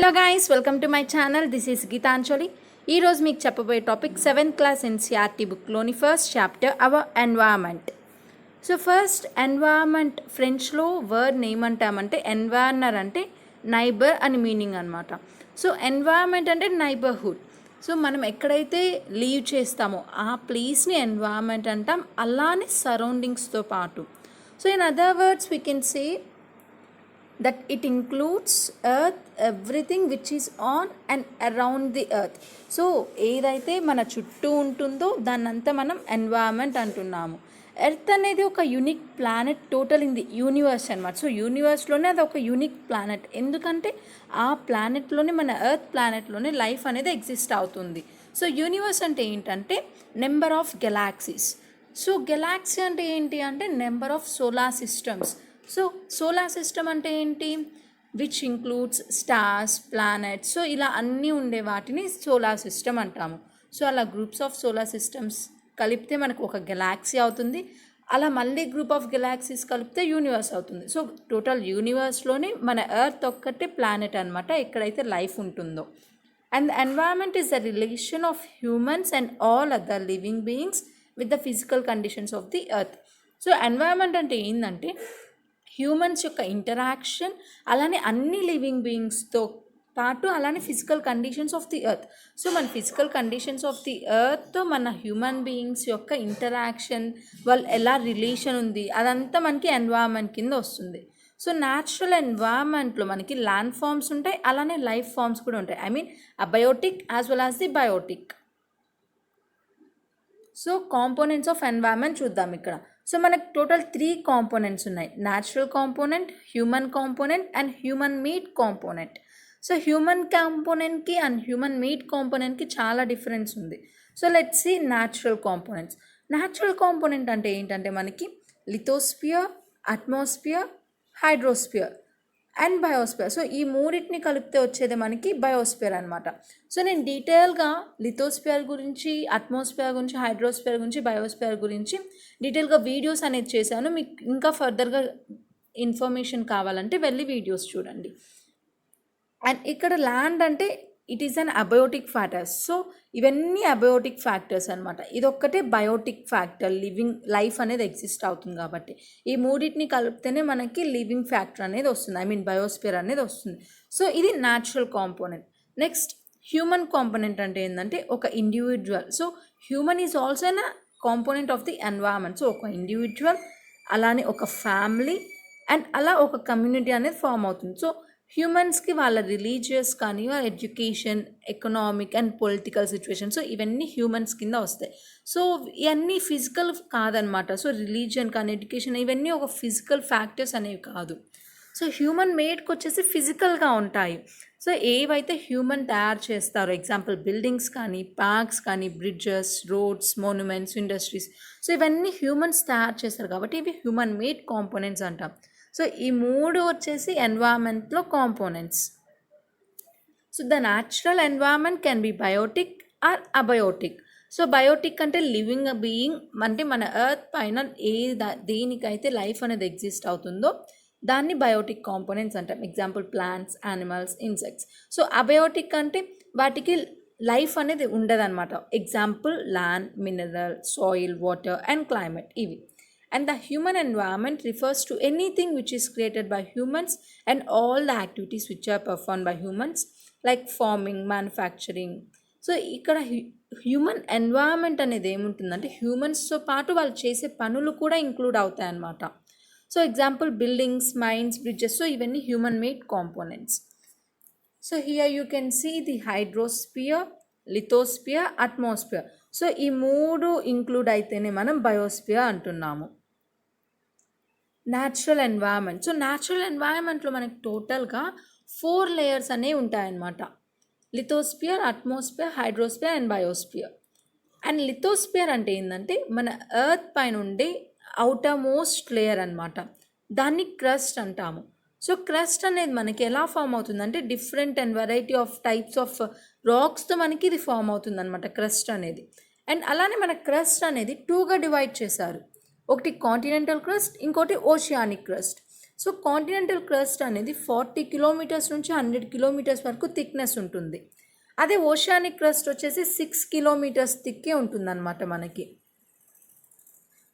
Hello guys, welcome to my channel. This is Geetanjali. ఈరోజు మీకు చెప్పబోయే టాపిక్ 7th క్లాస్ ఎన్సీఆర్టీ బుక్లోని first chapter our environment. So first environment ఫ్రెంచ్లో word ఏమంటామంటే ఎన్వైర్నర్ అంటే నైబర్ అని మీనింగ్ అనమాట. సో ఎన్వైర్మెంట్ అంటే నైబర్హుడ్. సో మనం ఎక్కడైతే లీవ్ చేస్తామో ఆ ప్లేస్ని ఎన్వైర్మెంట్ అంటాం, అలానే సరౌండింగ్స్తో పాటు. So in other words we can say that it includes earth, everything which is on and around the earth. So ఏదైతే మన చుట్టూ ఉంటుందో దాన్నంతా మనం ఎన్వైర్మెంట్ అంటున్నాము. ఎర్త్ అనేది ఒక unique planet total in the universe అనమాట. సో యూనివర్స్లోనే అది ఒక యూనిక్ ప్లానెట్, ఎందుకంటే ఆ ప్లానెట్లోనే మన ఎర్త్ ప్లానెట్లోనే లైఫ్ అనేది ఎగ్జిస్ట్ అవుతుంది. సో యూనివర్స్ అంటే ఏంటంటే number of galaxies. So Galaxy అంటే ఏంటి అంటే number of solar systems. So solar system అంటే ఏంటి? Which includes stars, planets. So ఇలా అన్నీ ఉండే వాటిని సోలార్ సిస్టమ్ అంటాము. సో అలా గ్రూప్స్ ఆఫ్ సోలార్ సిస్టమ్స్ కలిపితే మనకు ఒక గెలాక్సీ అవుతుంది. అలా మళ్ళీ గ్రూప్ ఆఫ్ గెలాక్సీస్ కలిపితే యూనివర్స్ అవుతుంది. సో టోటల్ యూనివర్స్లోని మన ఎర్త్ ఒక్కటే ప్లానెట్ అనమాట, ఎక్కడైతే లైఫ్ ఉంటుందో. And the environment is the relation of humans and all other living beings with the physical conditions of the earth. So environment అంటే ఏంటంటే humans యొక్క ఇంటరాక్షన్, అలానే అన్ని లివింగ్ బీయింగ్స్తో పాటు అలానే physical conditions of the earth. So మన physical conditions of the ఎర్త్తో మన human beings యొక్క ఇంటరాక్షన్, వాళ్ళు ఎలా రిలేషన్ ఉంది, అదంతా మనకి ఎన్వైర్మెంట్ కింద వస్తుంది. సో న్యాచురల్ ఎన్వైర్మెంట్లో మనకి ల్యాండ్ ఫార్మ్స్ ఉంటాయి, అలానే లైఫ్ ఫార్మ్స్ కూడా ఉంటాయి. I mean abiotic as well as the biotic. So components of environment చూద్దాం ఇక్కడ. సో మనకు టోటల్ 3 కాంపోనెంట్స్ ఉన్నాయి: natural component, human component and human made component. So human కాంపోనెంట్కి అండ్ హ్యూమన్ మేడ్ కాంపోనెంట్కి చాలా డిఫరెన్స్ ఉంది. So let's see natural components. Natural component అంటే ఏంటంటే మనకి lithosphere, atmosphere, hydrosphere and biosphere. So ఈ మూడింటిని కలిపితే వచ్చేది మనకి బయోస్ఫియర్ అనమాట. సో నేను డీటెయిల్గా లిథోస్ఫియర్ గురించి, అట్మాస్ఫియర్ గురించి, హైడ్రోస్ఫియర్ గురించి, బయోస్ఫియర్ గురించి డీటెయిల్గా వీడియోస్ అనేది చేశాను. మీకు ఇంకా ఫర్దర్గా ఇన్ఫర్మేషన్ కావాలంటే వెళ్ళి వీడియోస్ చూడండి. అండ్ ఇక్కడ ల్యాండ్ అంటే it is an abiotic factors. So ఇవన్నీ అబయోటిక్ ఫ్యాక్టర్స్ అనమాట. ఇదొక్కటే బయోటిక్ ఫ్యాక్టర్, లివింగ్ లైఫ్ అనేది ఎగ్జిస్ట్ అవుతుంది కాబట్టి. ఈ మూడింటిని కలిపితేనే మనకి లివింగ్ ఫ్యాక్టర్ అనేది వస్తుంది, ఐ మీన్ బయోస్ఫియర్ అనేది వస్తుంది. సో ఇది natural component. Next human component అంటే ఏంటంటే ఒక individual. So human is also an component of the environment. So ఒక ఇండివిజువల్, అలానే ఒక ఫ్యామిలీ అండ్ అలా ఒక కమ్యూనిటీ అనేది ఫామ్ అవుతుంది. సో హ్యూమన్స్కి వాళ్ళ రిలీజియస్ కానీ, వాళ్ళ education, economic and political situation, so ఇవన్నీ హ్యూమన్స్ కింద వస్తాయి. సో ఇవన్నీ ఫిజికల్ కాదనమాట. సో రిలీజియన్ కానీ, ఎడ్యుకేషన్, ఇవన్నీ ఒక ఫిజికల్ ఫ్యాక్టర్స్ అనేవి కాదు. సో హ్యూమన్ మేడ్కి వచ్చేసి ఫిజికల్గా ఉంటాయి. సో ఏవైతే హ్యూమన్ తయారు చేస్తారో, ఎగ్జాంపుల్ బిల్డింగ్స్ కానీ, పార్క్స్ కానీ, bridges, roads, monuments, industries, so ఇవన్నీ హ్యూమన్స్ తయారు చేస్తారు కాబట్టి ఇవి హ్యూమన్ మేడ్ కాంపోనెంట్స్ అంటాం. సో ఈ మూడు వచ్చేసి ఎన్వైర్మెంట్లో components. So the natural environment can be biotic or abiotic. So biotic అంటే లివింగ్ బీయింగ్, అంటే మన ఎర్త్ పైన దేనికైతే లైఫ్ అనేది ఎగ్జిస్ట్ అవుతుందో దాన్ని బయోటిక్ కాంపోనెంట్స్ అంటాం. Example plants, animals, insects. So abiotic అంటే వాటికి లైఫ్ అనేది ఉండదన్నమాట. Example land, mineral, soil, water and climate ఇవి. And the human environment refers to anything which is created by humans and all the activities which are performed by humans like farming, manufacturing. So ఇక్కడ human environment అనేది ఏముంటుందంటే హ్యూమన్స్తో పాటు వాళ్ళు చేసే పనులు కూడా include అవుతాయి అన్నమాట. So example buildings, mines, bridges, so ఇవన్నీ human made components. So here you can see the hydrosphere, lithosphere, atmosphere. So ఈ మూడు ఇంక్లూడ్ అయితేనే మనం బయోస్ఫియర్ అంటున్నాము. Natural environment. సో న్యాచురల్ ఎన్వైర్మెంట్లో మనకి టోటల్గా 4 లేయర్స్ అనేవి ఉంటాయన్నమాట: lithosphere, atmosphere, hydrosphere and biosphere. And lithosphere అంటే ఏంటంటే మన ఎర్త్ పైన ఉండే అవుటర్ మోస్ట్ లేయర్ అనమాట, దాన్ని క్రస్ట్ అంటాము. సో క్రస్ట్ అనేది మనకి ఎలా ఫామ్ అవుతుందంటే different and variety of types of రాక్స్తో మనకి ఇది ఫామ్ అవుతుంది అనమాట క్రస్ట్ అనేది. అండ్ అలానే మన క్రస్ట్ అనేది 2గా డివైడ్ చేశారు. ఒకటి కాంటినెంటల్ క్రస్ట్, ఇంకోటి oceanic crust. So continental crust అనేది 40 కిలోమీటర్స్ నుంచి 100 కిలోమీటర్స్ వరకు థిక్నెస్ ఉంటుంది. అదే ఓషియానిక్ క్రస్ట్ వచ్చేసి 6 కిలోమీటర్స్ థిక్కే ఉంటుందన్నమాట మనకి.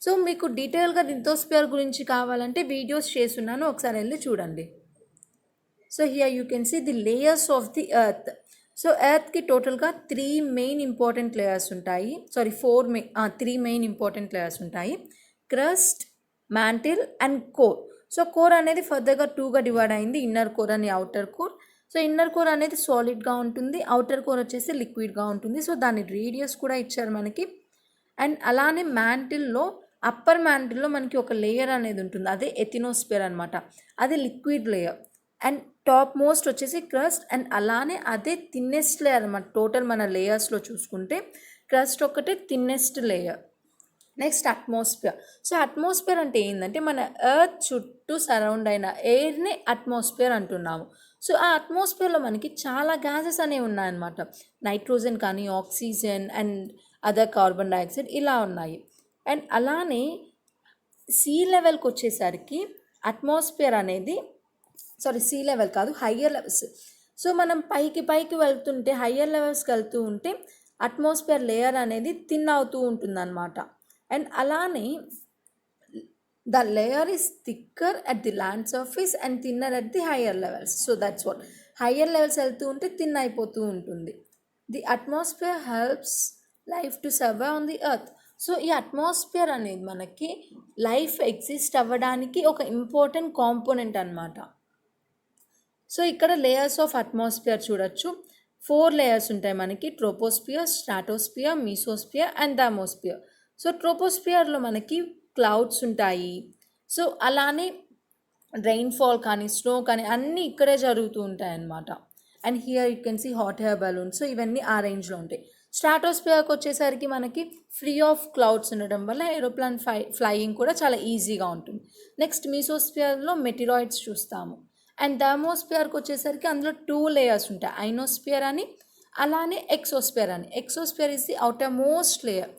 సో మీకు డీటెయిల్గా లిథోస్పియర్ గురించి కావాలంటే వీడియోస్ చేస్తున్నాను, ఒకసారి వెళ్ళి చూడండి. So here you can see the layers of the earth. So ఎర్త్కి టోటల్గా 3 మెయిన్ ఇంపార్టెంట్ లేయర్స్ ఉంటాయి. 3 మెయిన్ ఇంపార్టెంట్ లేయర్స్ ఉంటాయి: crust, mantle and core. So core అనేది ఫర్దర్గా 2గా డివైడ్ అయింది, ఇన్నర్ కోర్ అని outer core. So inner core అనేది సాలిడ్గా ఉంటుంది, అవుటర్ కోర్ వచ్చేసి లిక్విడ్గా ఉంటుంది. సో దాని రేడియస్ కూడా ఇచ్చారు మనకి. అండ్ అలానే మ్యాంటిల్లో, అప్పర్ మ్యాంటిల్లో మనకి ఒక లేయర్ అనేది ఉంటుంది, అదే ఎథినోస్పియర్ అనమాట, అది liquid layer. And top most వచ్చేసి క్రస్ట్, అండ్ అలానే అదే థిన్నెస్ట్ లేయర్ అనమాట. టోటల్ మన లేయర్స్లో చూసుకుంటే క్రస్ట్ ఒకటే thinnest layer. Next atmosphere. So atmosphere అంటే ఏంటంటే మన ఎర్త్ చుట్టూ సరౌండ్ అయిన ఎయిర్ని అట్మాస్ఫియర్ అంటున్నాము. సో ఆ అట్మాస్ఫియర్లో మనకి చాలా గ్యాసెస్ అనేవి ఉన్నాయన్నమాట. నైట్రోజన్ కానీ, oxygen and other carbon dioxide ఇలా ఉన్నాయి. అండ్ అలానే సీ లెవెల్కి వచ్చేసరికి అట్మాస్ఫియర్ అనేది సీ లెవెల్ కాదు, హయ్యర్ లెవెల్స్. సో మనం పైకి వెళ్తుంటే, హయ్యర్ లెవెల్స్కి వెళ్తూ ఉంటే అట్మాస్ఫియర్ లేయర్ అనేది థిన్ అవుతూ ఉంటుందన్నమాట. అండ్ అలానే the layer is thicker at the land surface and thinner at the higher levels. So that's what, higher levels వెళ్తూ ఉంటే థిన్ అయిపోతూ ఉంటుంది. The atmosphere helps life to survive on the earth. So ఈ atmosphere అనేది మనకి life exist అవ్వడానికి ఒక important component అనమాట. సో ఇక్కడ లేయర్స్ ఆఫ్ అట్మాస్ఫియర్ చూడొచ్చు. 4 లేయర్స్ ఉంటాయి మనకి: troposphere, stratosphere, mesosphere and thermosphere. So ట్రోపోస్పియర్లో మనకి క్లౌడ్స్ ఉంటాయి. సో అలానే రెయిన్ఫాల్ కానీ, స్నో కానీ అన్నీ ఇక్కడే జరుగుతూ ఉంటాయి అన్నమాట. And here you can see hot air balloons. So ఇవన్నీ ఆ రేంజ్లో ఉంటాయి. స్ట్రాటోస్పియర్కి వచ్చేసరికి మనకి ఫ్రీ ఆఫ్ క్లౌడ్స్ ఉండడం వల్ల ఏరోప్లేన్ ఫ్లయింగ్ కూడా చాలా ఈజీగా ఉంటుంది. నెక్స్ట్ మీసోస్పియర్లో మెటిరాయిడ్స్ చూస్తాము. అండ్ థర్మోస్పియర్కి వచ్చేసరికి అందులో 2 లేయర్స్ ఉంటాయి: ఐనోస్పియర్ అని, అలానే ఎక్సోస్పియర్ అని. Exosphere is the outer most layer.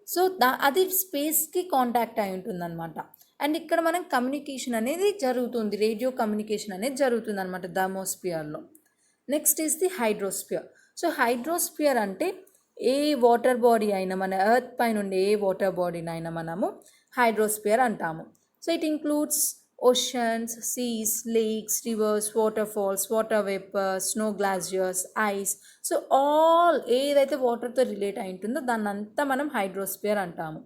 So అది స్పేస్కి కాంటాక్ట్ అయి ఉంటుందన్నమాట. అండ్ ఇక్కడ మనం కమ్యూనికేషన్ అనేది జరుగుతుంది, రేడియో కమ్యూనికేషన్ అనేది జరుగుతుంది అనమాట థర్మోస్పియర్లో. Next is the hydrosphere. So hydrosphere అంటే ఏ వాటర్ బాడీ అయినా, మన ఎర్త్ పైన ఉండే ఏ వాటర్ బాడీనైనా మనము హైడ్రోస్పియర్ అంటాము. So it includes oceans, seas, lakes, rivers, waterfalls, water vapor, snow glaciers, ice. So all ఏదైతే వాటర్తో రిలేట్ అయి ఉంటుందో దాన్ని అంతా మనం హైడ్రోస్పియర్ అంటాము.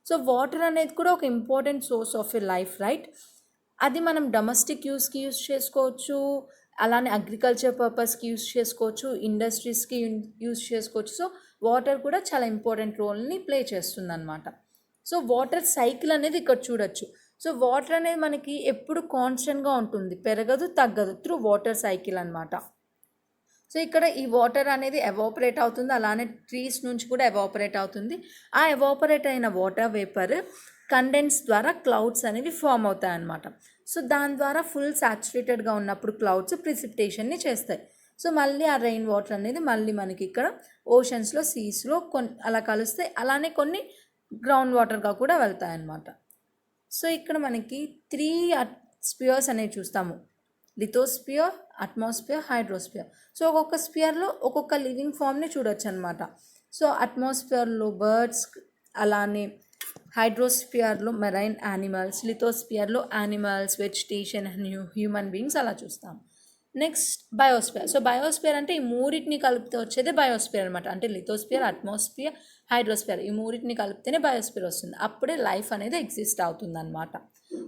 సో వాటర్ అనేది కూడా ఒక important source of a life, right? అది మనం డొమెస్టిక్ యూస్కి యూస్ చేసుకోవచ్చు, అలానే అగ్రికల్చర్ పర్పస్కి యూస్ చేసుకోవచ్చు, ఇండస్ట్రీస్కి యూస్ చేసుకోవచ్చు. సో వాటర్ కూడా చాలా ఇంపార్టెంట్ రోల్ని ప్లే చేస్తుంది అనమాట. సో వాటర్ సైకిల్ అనేది ఇక్కడ చూడొచ్చు. సో వాటర్ అనేది మనకి ఎప్పుడు కాన్స్టెంట్గా ఉంటుంది, పెరగదు తగ్గదు, త్రూ వాటర్ సైకిల్ అనమాట. సో ఇక్కడ ఈ వాటర్ అనేది ఎవాపరేట్ అవుతుంది, అలానే ట్రీస్ నుంచి కూడా ఎవాపరేట్ అవుతుంది. ఆ ఎవాపరేట్ అయిన వాటర్ వేపర్ కండెన్స్ ద్వారా క్లౌడ్స్ అనేవి ఫామ్ అవుతాయి అన్నమాట. సో దాని ద్వారా ఫుల్ సాచురేటెడ్గా ఉన్నప్పుడు క్లౌడ్స్ ప్రిసిపిటేషన్ని చేస్తాయి. సో మళ్ళీ ఆ రెయిన్ వాటర్ అనేది మళ్ళీ మనకి ఇక్కడ ఓషన్స్లో, సీస్లో అలా కలుస్తాయి, అలానే కొన్ని గ్రౌండ్ వాటర్గా కూడా వెళ్తాయి అన్నమాట. సో ఇక్కడ మనకి 3 స్పియర్స్ అనేవి చూస్తాము: లిథోస్పియర్, అట్మాస్ఫియర్, హైడ్రోస్పియర్. సో ఒక్కొక్క స్పియర్లో ఒక్కొక్క లివింగ్ ఫామ్ని చూడొచ్చు అనమాట. సో అట్మాస్ఫియర్లో బర్డ్స్, అలానే హైడ్రోస్పియర్లో మెరైన్ యానిమల్స్, లిథోస్పియర్లో animals, vegetation and human beings అలా చూస్తాం. Next biosphere. సో బయోస్పియర్ అంటే ఈ మూడింటిని కలిపితే వచ్చేదే బయోస్పియర్ అనమాట. అంటే లిథోస్పియర్, అట్మాస్ఫియర్, హైడ్రోస్పియర్ ఈ మూడింటిని కలిపితేనే బయోస్పియర్ వస్తుంది, అప్పుడే లైఫ్ అనేది ఎగ్జిస్ట్ అవుతుంది అనమాట.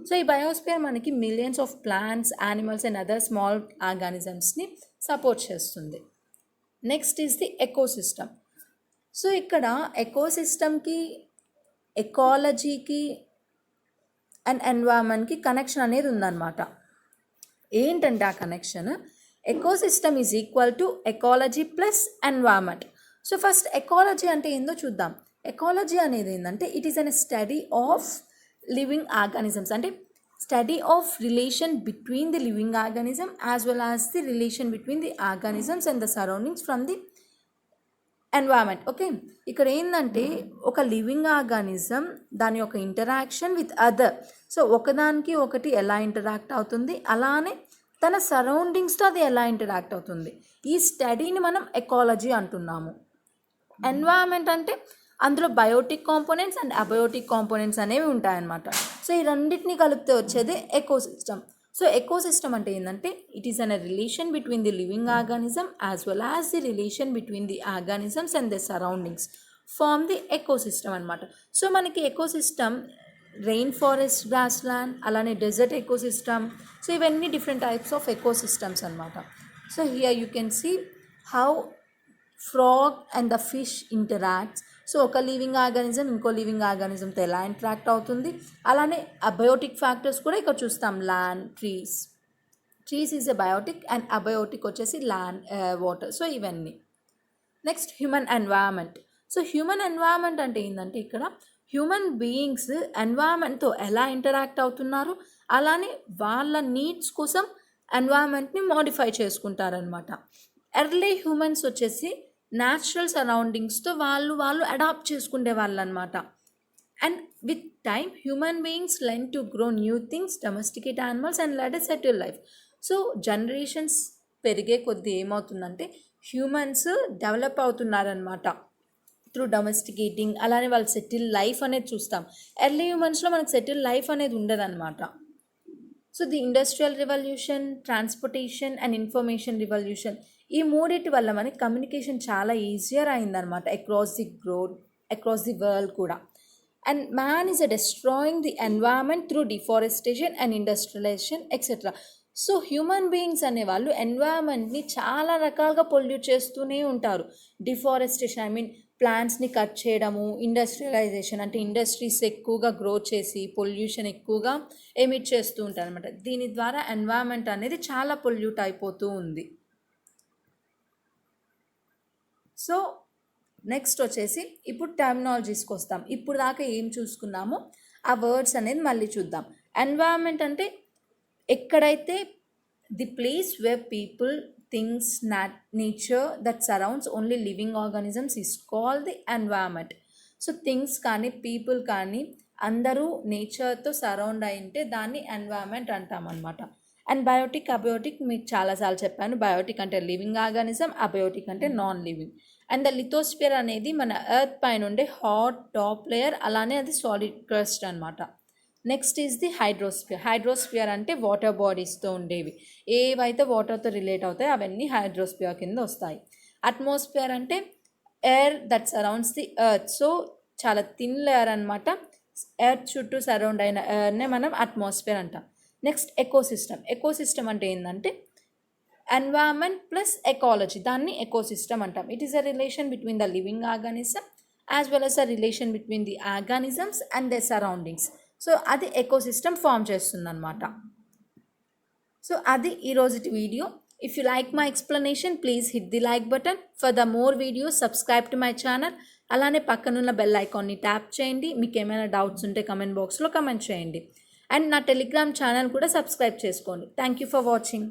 సో ఈ బయోస్పియర్ మనకి millions of plants, animals and other small ఆర్గానిజమ్స్ని సపోర్ట్ చేస్తుంది. Next is the ecosystem. So ఇక్కడ ఎకోసిస్టమ్కి, ఎకాలజీకి అండ్ ఎన్వైరన్మెంట్కి కనెక్షన్ అనేది ఉందన్నమాట. ఏంటంటే ఆ connection, ecosystem is equal to ecology plus environment. So first ecology అంటే ఏందో చూద్దాం. ఎకాలజీ అనేది ఏంటంటే it is an study of living organisms, అంటే study of relation between the living organism as well as the relation between the organisms and the surroundings from the environment. Okay, ఇక్కడ ఏంటంటే ఒక living organism దాని యొక్క interaction with other. So ఒకదానికి ఒకటి ఎలా interact అవుతుంది, అలానే తన సరౌండింగ్స్తో అది ఎలా ఇంటరాక్ట్ అవుతుంది, ఈ స్టడీని మనం ఎకాలజీ అంటున్నాము. ఎన్వైరన్మెంట్ అంటే అందులో biotic components and abiotic components అనేవి ఉంటాయన్నమాట. సో ఈ రెండింటిని కలిపితే వచ్చేది ఎకోసిస్టమ్. సో ఎకోసిస్టమ్ అంటే ఏంటంటే it is an relation between the living organism as well as the relation between the organisms and the surroundings form the ecosystem అనమాట. So మనకి ecosystem rain forest, grass land, అలానే desert ecosystem, so ఇవన్నీ different types of ecosystems అనమాట. So here you can see how frog and the fish interacts. So ఒక living organism ఇంకో living ఆర్గానిజంతో ఎలా interact అవుతుంది, అలానే అబయోటిక్ ఫ్యాక్టర్స్ కూడా ఇక్కడ చూస్తాం. Land, trees is a biotic and abiotic వచ్చేసి ల్యాండ్, వాటర్. సో ఇవన్నీ. Next human environment. So human environment అంటే ఏంటంటే ఇక్కడ హ్యూమన్ బీయింగ్స్ ఎన్వైరన్మెంట్తో ఎలా ఇంటరాక్ట్ అవుతున్నారు, అలానే వాళ్ళ నీడ్స్ కోసం ఎన్వైరన్మెంట్ని మోడిఫై చేసుకుంటారనమాట. ఎర్లీ హ్యూమన్స్ వచ్చేసి న్యాచురల్ సరౌండింగ్స్తో వాళ్ళు అడాప్ట్ చేసుకునే వాళ్ళు అనమాట. And with time human beings learn to grow new things, domesticate animals and let a settle life. So generations పెరిగే కొద్దీ ఏమవుతుందంటే హ్యూమన్స్ డెవలప్ అవుతున్నారనమాట త్రూ డొమెస్టికేటింగ్. అలానే వాళ్ళు సెటిల్ లైఫ్ అనేది చూస్తాం. ఎర్లీ హ్యూమన్స్లో మనకు సెటిల్ లైఫ్ అనేది ఉండదన్నమాట. So the industrial revolution, transportation and information revolution, ఈ మూడింటి వల్ల మనకి కమ్యూనికేషన్ చాలా ఈజియర్ అయిందనమాట అక్రాస్ ది వరల్డ్ కూడా. And man is destroying the environment through deforestation and industrialisation etcetera. So human beings అనేవాళ్ళు ఎన్వైరన్మెంట్ని చాలా రకాలుగా పొల్యూట్ చేస్తూనే ఉంటారు. డిఫారెస్టేషన్ ఐ మీన్ ప్లాంట్స్ని కట్ చేయడము, ఇండస్ట్రియలైజేషన్ అంటే ఇండస్ట్రీస్ ఎక్కువగా గ్రో చేసి పొల్యూషన్ ఎక్కువగా ఎమిట్ చేస్తూ ఉంటారు అనమాట. దీని ద్వారా ఎన్వైరన్మెంట్ అనేది చాలా పొల్యూట్ అయిపోతూ ఉంది. సో నెక్స్ట్ వచ్చేసి ఇప్పుడు టర్మినాలజీస్కి వస్తాం. ఇప్పుడు దాకా ఏం చూసుకున్నామో ఆ వర్డ్స్ అనేది మళ్ళీ చూద్దాం. ఎన్వైరన్మెంట్ అంటే ఎక్కడైతే the place where people, things, nature that surrounds only living organisms is called the environment. So things కానీ పీపుల్ కానీ అందరూ నేచర్తో సరౌండ్ అయింటే దాన్ని ఎన్వైరన్మెంట్ అంటామన్నమాట. అండ్ బయోటిక్, అబయోటిక్ మీకు చాలాసార్లు చెప్పాను. బయోటిక్ అంటే లివింగ్ ఆర్గానిజం, అబయోటిక్ అంటే non living. And the lithosphere అనేది మన ఎర్త్ పైన ఉండే హాట్ టాప్ లేయర్, అలానే అది సాలిడ్ క్రస్ట్ అనమాట. నెక్స్ట్ ఈజ్ ది హైడ్రోస్ఫియర్ అంటే వాటర్ బాడీస్తో ఉండేవి, ఏవైతే వాటర్తో రిలేట్ అవుతాయో అవన్నీ హైడ్రోస్ఫియర్ కింద వస్తాయి. అట్మాస్ఫియర్ అంటే air that surrounds the earth. So చాలా థిన్ లేయర్ అనమాట. ఎర్త్ చుట్టూ సరౌండ్ అయిన ఎయిర్నే మనం అట్మాస్ఫియర్ అంటాం. నెక్స్ట్ ఎకోసిస్టమ్ అంటే ఏంటంటే ఎన్వైరన్మెంట్ ప్లస్ ఎకాలజీ, దాన్ని ఎకోసిస్టమ్ అంటాం. It is a relation between the living organism as well as a relation between the organisms and the surroundings. So అది ఎకోసిస్టమ్ ఫామ్ చేస్తుందన్నమాట. సో అది ఈరోజుటి video. If you like my explanation please hit the like button. For the more videos subscribe to my channel. అలానే పక్కనున్న bell ఐకాన్ని tap చేయండి. మీకు ఏమైనా డౌట్స్ ఉంటే కమెంట్ బాక్స్లో కమెంట్ చేయండి. అండ్ నా టెలిగ్రామ్ ఛానల్ కూడా సబ్స్క్రైబ్ చేసుకోండి. Thank you for watching.